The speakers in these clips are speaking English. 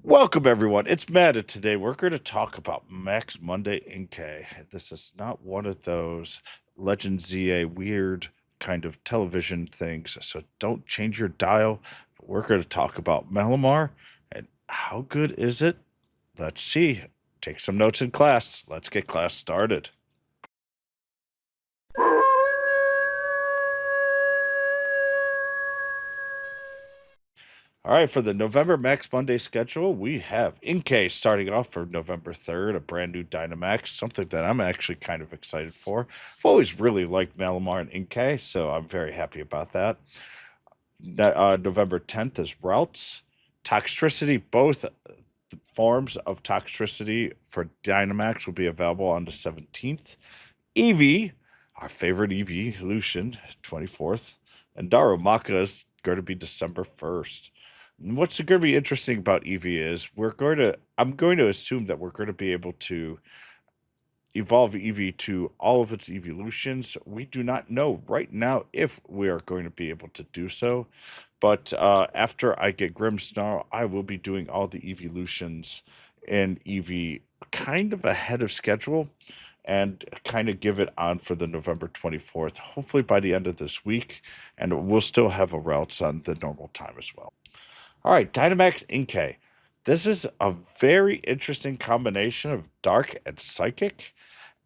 Welcome, everyone. It's Matt, and today we're going to talk about Max Monday Inkay. This is not one of those Legend ZA weird kind of television things, so don't change your dial. We're going to talk about Malamar, and how good is it? Let's see. Take some notes in class. Let's get class started. All right, for the November Max Monday schedule, we have Inkay starting off for November 3rd, a brand new Dynamax, something that I'm actually kind of excited for. I've always really liked Malamar and Inkay, so I'm very happy about that. November 10th is Routes. Toxtricity, both forms of Toxtricity for Dynamax will be available on the 17th. Eevee, our favorite Eevee evolution, 24th. And Darumaka is going to be December 1st. What's going to be interesting about Eevee is I'm going to assume that we're going to be able to evolve Eevee to all of its evolutions. We do not know right now if we are going to be able to do so, but after I get Grimmsnarl, I will be doing all the evolutions in Eevee kind of ahead of schedule and kind of give it on for the November 24th, hopefully by the end of this week, and we'll still have a routes on the normal time as well. All right, Dynamax Inkay. This is a very interesting combination of dark and psychic.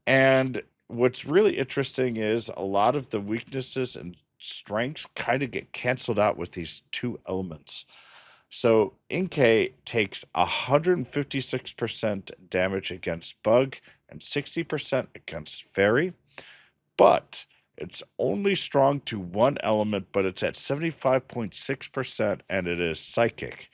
And what's really interesting is a lot of the weaknesses and strengths kind of get canceled out with these two elements. So Inkay takes 156% damage against bug and 60% against fairy, but it's only strong to one element, but it's at 75.6% and it is psychic.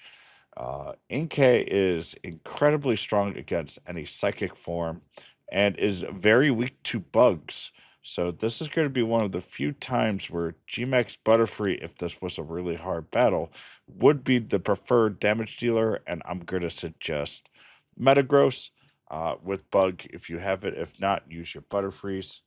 Inkay is incredibly strong against any psychic form and is very weak to bugs. So this is going to be one of the few times where Gmax Butterfree, if this was a really hard battle, would be the preferred damage dealer, and I'm going to suggest Metagross with Bug if you have it. If not, use your Butterfrees.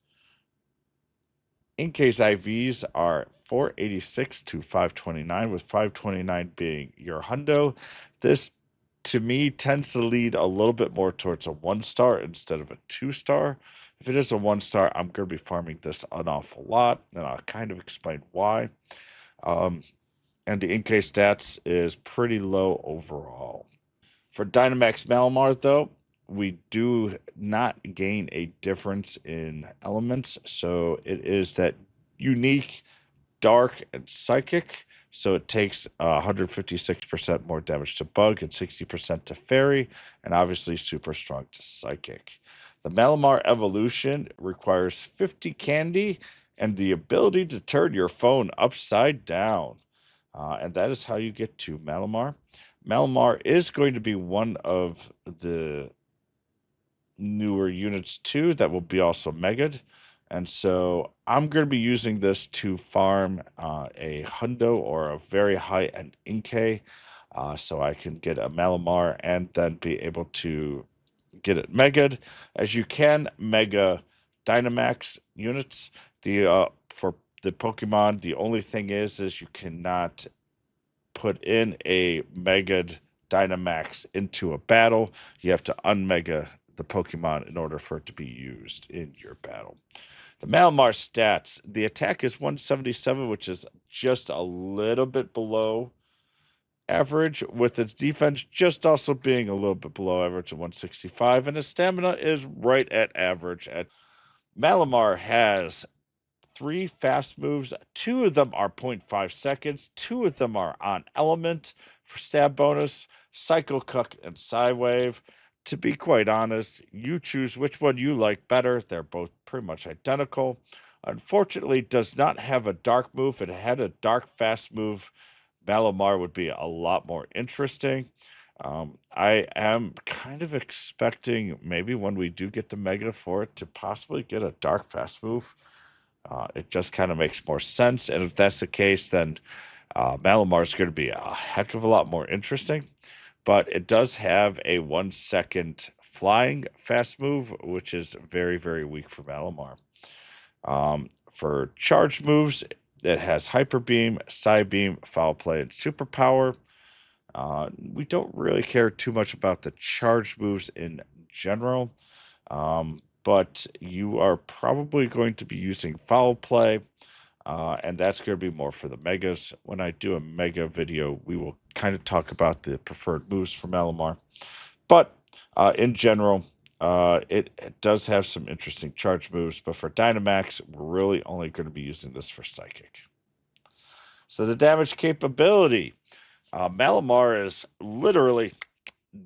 Inkay's IVs are 486 to 529, with 529 being your hundo. This, to me, tends to lead a little bit more towards a 1-star instead of a 2-star. If it is a 1-star, I'm going to be farming this an awful lot, and I'll kind of explain why. Um, and the Inkay stats is pretty low overall. For Dynamax Malamar, though, we do not gain a difference in elements. So it is that unique, dark, and psychic. So it takes 156% more damage to bug and 60% to fairy, and obviously super strong to psychic. The Malamar evolution requires 50 candy and the ability to turn your phone upside down. And that is how you get to Malamar. Malamar is going to be one of the newer units too that will be also mega'd. And so I'm going to be using this to farm a hundo or a very high-end Inkay, so I can get a Malamar and then be able to get it mega'd. As you can mega Dynamax units, for the Pokemon, the only thing is you cannot put in a Mega Dynamax into a battle. You have to unmega the Pokemon in order for it to be used in your battle. The Malamar stats, the attack is 177, which is just a little bit below average, with its defense just also being a little bit below average at 165, and its stamina is right at average. Malamar has 3 fast moves. 2 of them are 0.5 seconds. 2 of them are on element for stab bonus, Psycho Cuck and Psywave. To be quite honest, you choose which one you like better. They're both pretty much identical. Unfortunately, does not have a dark move. If it had a dark fast move, Malamar would be a lot more interesting. I am kind of expecting maybe when we do get the Mega for it to possibly get a dark fast move. It just kind of makes more sense. And if that's the case, then Malamar is going to be a heck of a lot more interesting. But it does have a 1-second flying fast move, which is very, very weak for Malamar. For charge moves, it has Hyper Beam, Psy Beam, Foul Play, and Superpower. We don't really care too much about the charge moves in general, but you are probably going to be using foul play, and that's going to be more for the megas. When I do a mega video, we will kind of talk about the preferred moves for Malamar. But in general, it does have some interesting charge moves, but for Dynamax, we're really only going to be using this for Psychic. So the damage capability. Malamar is literally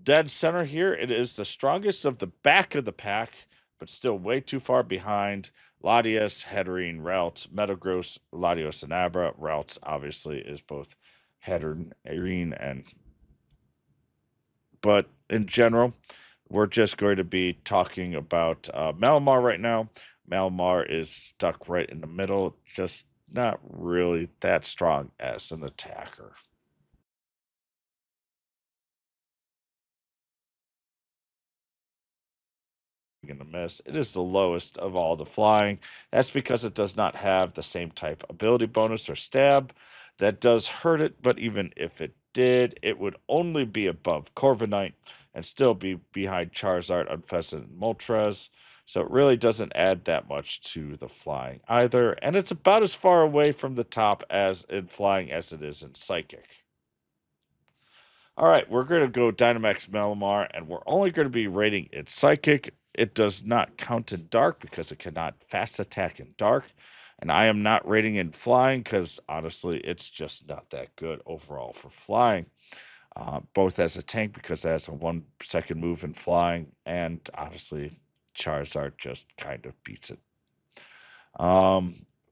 dead center here. It is the strongest of the back of the pack, but still way too far behind Latias, Hedorine, Ralts, Metagross, Latios, and Abra. Ralts obviously is both Hedorine and... But in general, we're just going to be talking about Malamar right now. Malamar is stuck right in the middle, just not really that strong as an attacker. Going to miss. It is the lowest of all the flying. That's because it does not have the same type ability bonus or stab. That does hurt it, but even if it did, it would only be above Corviknight and still be behind Charizard, Unfezant, and Moltres. So it really doesn't add that much to the flying either. And it's about as far away from the top as in flying as it is in Psychic. All right, we're going to go Dynamax Malamar, and we're only going to be rating it Psychic. It does not count in Dark because it cannot fast attack in Dark. And I am not rating in Flying because, honestly, it's just not that good overall for Flying. Both as a tank because it has a 1 second move in Flying, and honestly, Charizard just kind of beats it.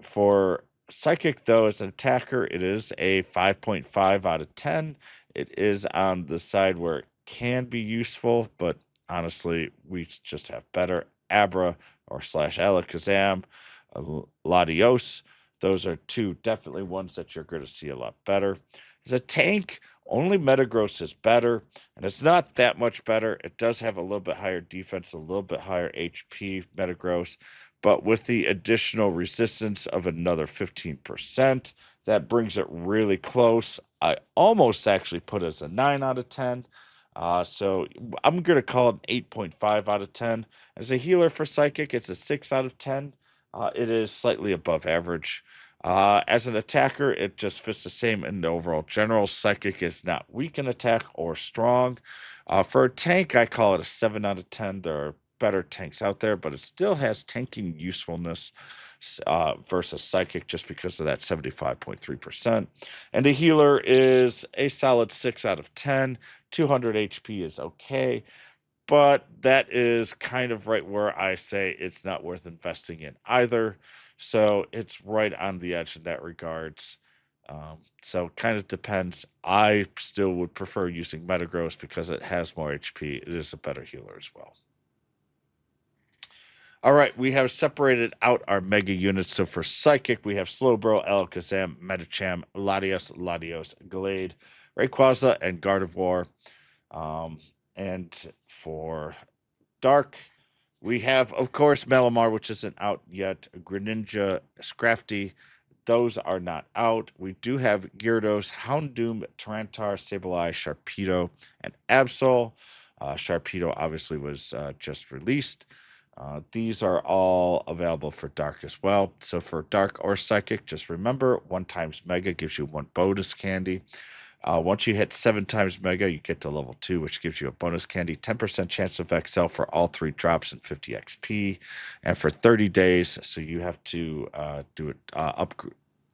For Psychic, though, as an attacker, it is a 5.5 out of 10. It is on the side where it can be useful, but honestly, we just have better. Abra or slash Alakazam, Latios. Those are two definitely ones that you're going to see a lot better. As a tank, only Metagross is better, and it's not that much better. It does have a little bit higher defense, a little bit higher HP, Metagross, but with the additional resistance of another 15%, that brings it really close. I almost actually put it as a 9 out of 10. So I'm going to call it an 8.5 out of 10. As a healer for Psychic, it's a 6 out of 10. It is slightly above average. As an attacker, it just fits the same in the overall general. Psychic is not weak in attack or strong. For a tank, I call it a 7 out of 10. There are better tanks out there, but it still has tanking usefulness versus Psychic just because of that 75.3%. And the healer is a solid 6 out of 10. 200 HP is okay, but that is kind of right where I say it's not worth investing in either. So it's right on the edge in that regards. So kind of depends. I still would prefer using Metagross because it has more HP. It is a better healer as well. All right, we have separated out our mega units. So for Psychic, we have Slowbro, Alakazam, Medicham, Latios, Glade, Rayquaza, and Gardevoir. And for Dark, we have, of course, Malamar, which isn't out yet, Greninja, Scrafty. Those are not out. We do have Gyarados, Houndoom, Tyranitar, Sableye, Sharpedo, and Absol. Sharpedo obviously was just released. These are all available for Dark as well. So for Dark or Psychic, just remember 1 times Mega gives you 1 bonus candy. Once you hit 7 times Mega, you get to level 2, which gives you a bonus candy, 10% chance of XL for all 3 drops and 50 XP. And for 30 days, so you have to do it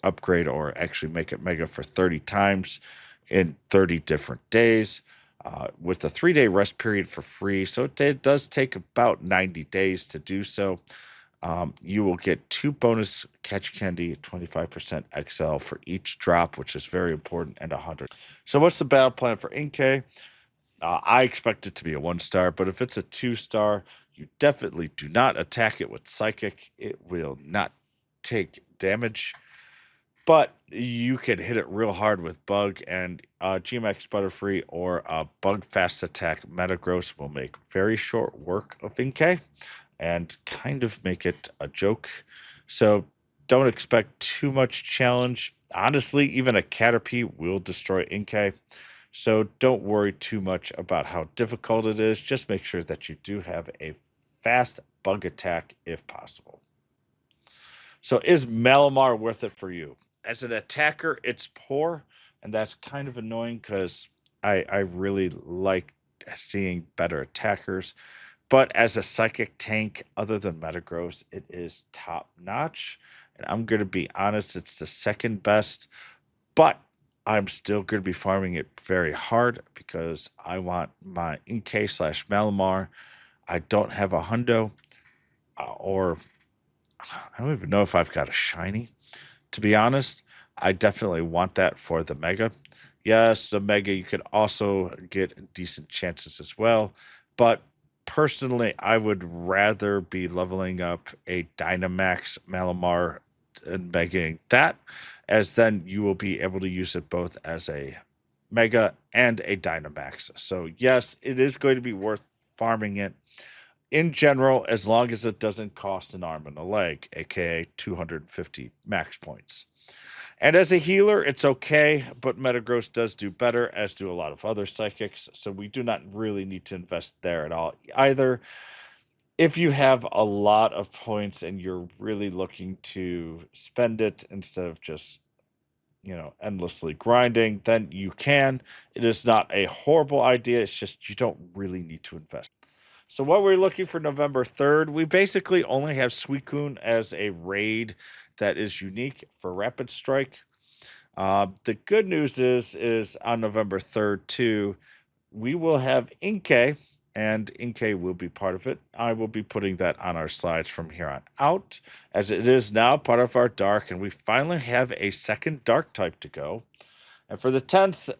upgrade or actually make it Mega for 30 times in 30 different days. With a 3-day rest period for free. So it does take about 90 days to do so. You will get 2 bonus catch candy, 25% XL for each drop, which is very important, and 100. So what's the battle plan for Inkay? I expect it to be a 1-star, but if it's a 2-star, you definitely do not attack it with Psychic. It will not take damage. But you can hit it real hard with Bug, and GMX Butterfree or Bug Fast Attack Metagross will make very short work of Inkay and kind of make it a joke. So don't expect too much challenge. Honestly, even a Caterpie will destroy Inkay. So don't worry too much about how difficult it is. Just make sure that you do have a fast bug attack if possible. So is Malamar worth it for you? As an attacker, it's poor, and that's kind of annoying because I really like seeing better attackers. But as a psychic tank, other than Metagross, it is top notch. And I'm going to be honest, it's the second best, but I'm still going to be farming it very hard because I want my Inkay slash Malamar. I don't have a hundo, or I don't even know if I've got a shiny. To be honest, I definitely want that for the Mega. Yes, the Mega, you could also get decent chances as well. But personally, I would rather be leveling up a Dynamax Malamar and Megaing that, as then you will be able to use it both as a Mega and a Dynamax. So, yes, it is going to be worth farming it in general, as long as it doesn't cost an arm and a leg, aka 250 max points. And as a healer, it's okay, but Metagross does do better, as do a lot of other psychics, so we do not really need to invest there at all either. If you have a lot of points and you're really looking to spend it instead of just, endlessly grinding, then you can. It is not a horrible idea, it's just you don't really need to invest. So what we're looking for November 3rd, we basically only have Suicune as a raid that is unique for Rapid Strike. The good news is on November 3rd too, we will have Inkay, and Inkay will be part of it. I will be putting that on our slides from here on out, as it is now part of our Dark, and we finally have a second Dark type to go. And for the 10th,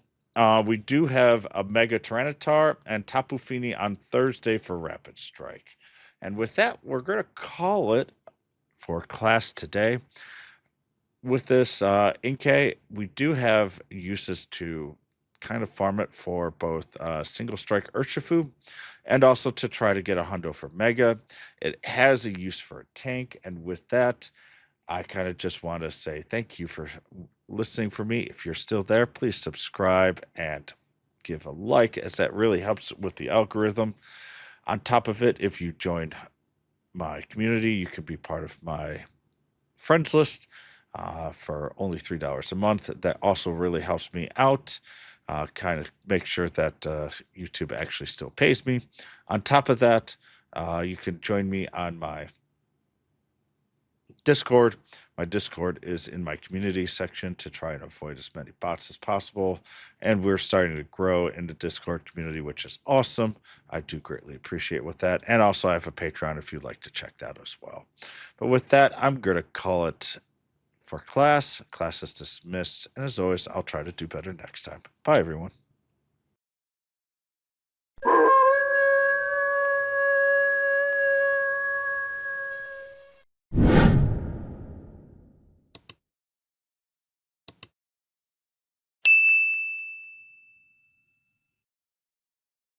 we do have a Mega Tyranitar and Tapu Fini on Thursday for Rapid Strike. And with that, we're going to call it for class today. With this Inkay, we do have uses to kind of farm it for both single strike Urshifu and also to try to get a hundo for Mega. It has a use for a tank, and with that, I kind of just want to say thank you for listening for me. If you're still there, please subscribe and give a like, as that really helps with the algorithm. On top of it, if you join my community, you can be part of my friends list for only $3 a month. That also really helps me out. Kind of make sure that YouTube actually still pays me. On top of that, you can join me on my Discord. My Discord is in my community section to try and avoid as many bots as possible. And we're starting to grow in the Discord community, which is awesome. I do greatly appreciate with that. And also I have a Patreon if you'd like to check that as well. But with that, I'm going to call it for class. Class is dismissed. And as always, I'll try to do better next time. Bye, everyone.